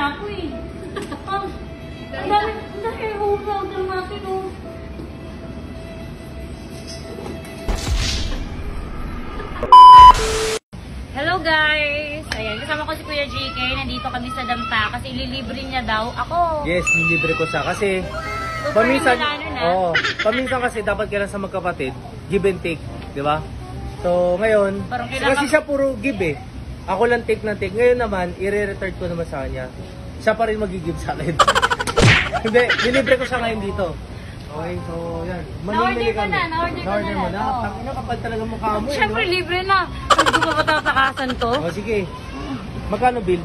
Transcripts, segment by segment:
niya ako eh. Ang dami order natin oh. Hello guys! Ayan, kasama ko si Kuya JK. Nandito kami sa Dampa kasi ililibre niya daw ako. Yes, nilibre ko siya kasi paminsan kasi dapat kailan sa magkapatid, give and take, di ba? So ngayon, kasi siya puro give eh. Ako lang take na take. Ngayon naman, i-return ko naman sa kanya. Siya pa rin mag-give sa akin. Hindi, nilibre ko siya ngayon dito. Okay, so yan. Na-order ko na, na-order mo na. Tangina kapag talaga mukha mo. Siyempre, libre na. Hindi ko ba tatakasan to? O sige. Magkano bill?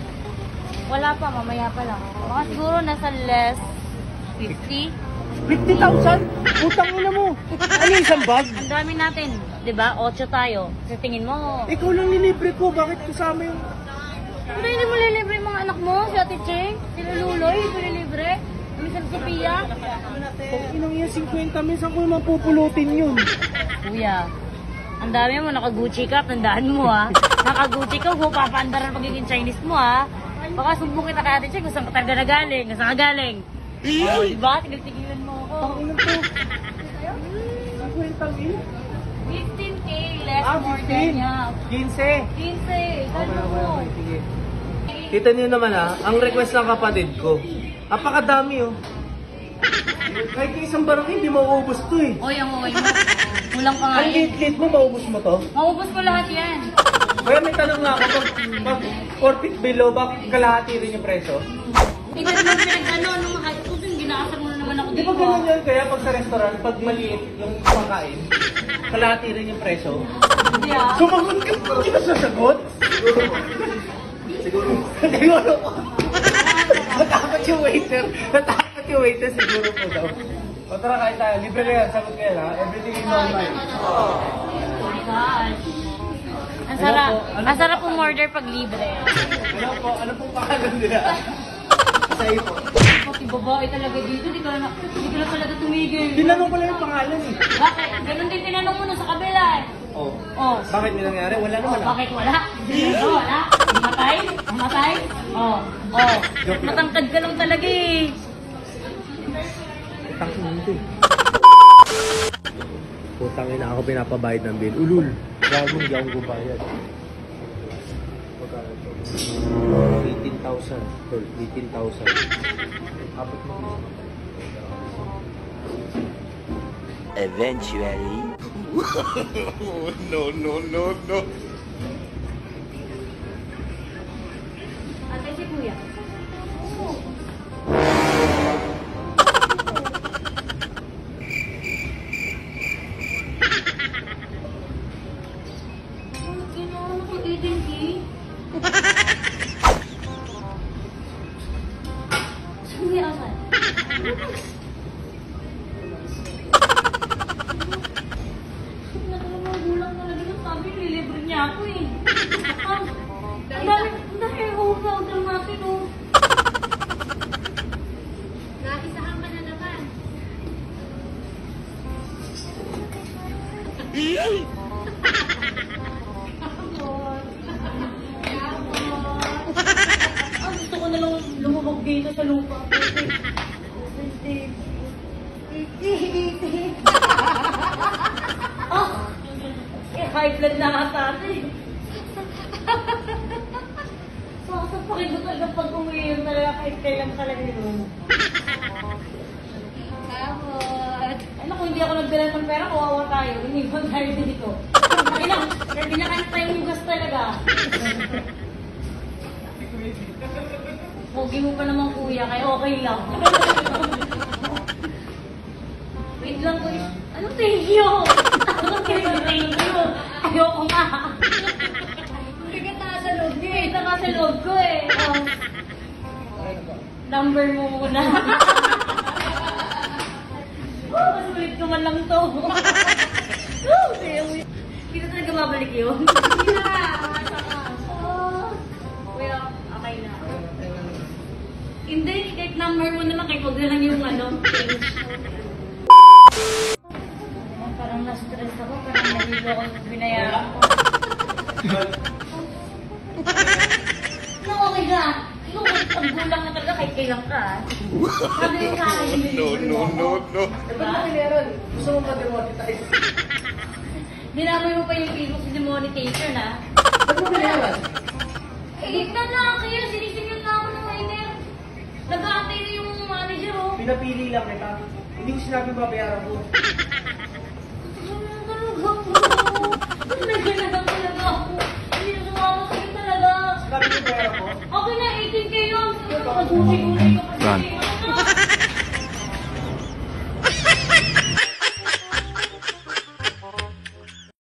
Wala pa, mamaya pa lang. Baka siguro nasa less 50. 50,000? Utang mo na mo. Ano isang bag? Ang dami natin. Diba? 8 tayo. Sa tingin mo. Ikaw lang nilibre ko. Bakit kasama yung... Pero hindi mo lilibre yung mga anak mo? Si Ate Cheng? Si Lululoy? Hindi mo lilibre? Minsan si Pia? Kung inang yan 50, minsan ko naman pupulutin yun. Kuya, ang dami mo. Naka-Gucci ka. Tandaan mo ha. Naka-Gucci ka. Huwag papaandaran pagiging Chinese mo ha. Baka sumbong kita kay Ate Cheng. Kung saan ka talaga nagaling? Kung saan ka galing? Oh, diba? Tigil-tigilan mo ako. Ang ina to. 50,000? 15K less more than niya. 15. 15. Saan mo? Sige. Kita niyo naman ha, ang request ng kapatid ko. Napakadami oh. Kahit isang barang hindi mauubos to eh. Oy, ang okay mo. Kulang pa nga Ang yan. lit-lit mo, maubos mo to? Maubos ko lahat yan. Kaya may tanong nga ako, pag 4 feet below, bak kalahati rin yung preso? Tignan mo pinag-ano, nung high ginasag mo na naman ako Di dito. ba ganun yun? Kaya pag sa restaurant, pag maliit yung pangkain, kalahati rin yung preso? Hindi ah. Sumagot ka, hindi ka sasagot? Siguro. Siguro po. Natakot yung waiter. Natakot yung waiter siguro po daw. O tara, kain tayo. Libre na yan. Sagot ko yan ha. Everything is normal. Oh my gosh. Ang sarap umorder pag libre. Ano po? Ano pong pangalan nila? Sa iyo po. Pati babae talaga dito. Di ka na talaga tumigil. Tinanong ko lang yung pangalan eh. Bakit? Ganun din tinanong mo sa kabila eh. Oh. Oh. Bakit may nangyari? Wala naman ah. Bakit wala? Wala? Matay? Matay? Oh. Oh. Matangkad ka lang talaga eh. Tangin nito eh. Putang ina ako pinapabayad ng bill. Ulul. Gago, hindi ako gubayad. 18,000. 18,000. Apat mo. Eventually. No. Ate si Kuya. Ginawa mo ko 18K? Hindi asan? Gulang talaga ng sabi, nilibre niya ako eh. Ang dami order natin oh. Naisahan ka na naman. Gusto ko na lang lumubog dito sa lupa. High blood na ata eh. Sasapakin ko talaga pag uwi yun talaga kahit kailan talaga yun. Kapot. Ano kung hindi ako nagdala ng pera, kawawa tayo. Iniwan tayo dito. Kailang, binakanta yung gas talaga. Pogi mo pa naman kuya, kaya okay lang. Wait lang ko. Ano thank you? Ano thank you? Ayoko nga. Bigat na sa loob niyo eh. Bigat na sa loob ko eh. Oh. Number mo muna. Mas ulit ko man lang to. Hindi na talaga mabalik yun. Hindi na. Kuya, okay na. Hindi, kahit number mo naman, kahit huwag na lang yung change. Parang na-stress ako, parang nalilo ako yung binayaran ko. No, okay ka. Ikaw, ang gulo lang na talaga kahit kailan ka. Sabi mo sa akin, No. Eh, ba't mo kailangan? Gusto mo ma-demonetize? Dinamay mo pa yung Facebook sa demonetization, ha? Ba't mo kailangan? Eh, naglalaki yun. Sinisingil na ako ng miner. Nag-aantay na yung manager, oh. Pinapili lang kita. Hindi ko sinabi babayaran ko. Nagalagang talaga ako. Hindi na sumama sa'yo talaga. Sinabi ko bayaran ko. Okay na, 18K yun. Nakagusi-gusi ka pa. Run.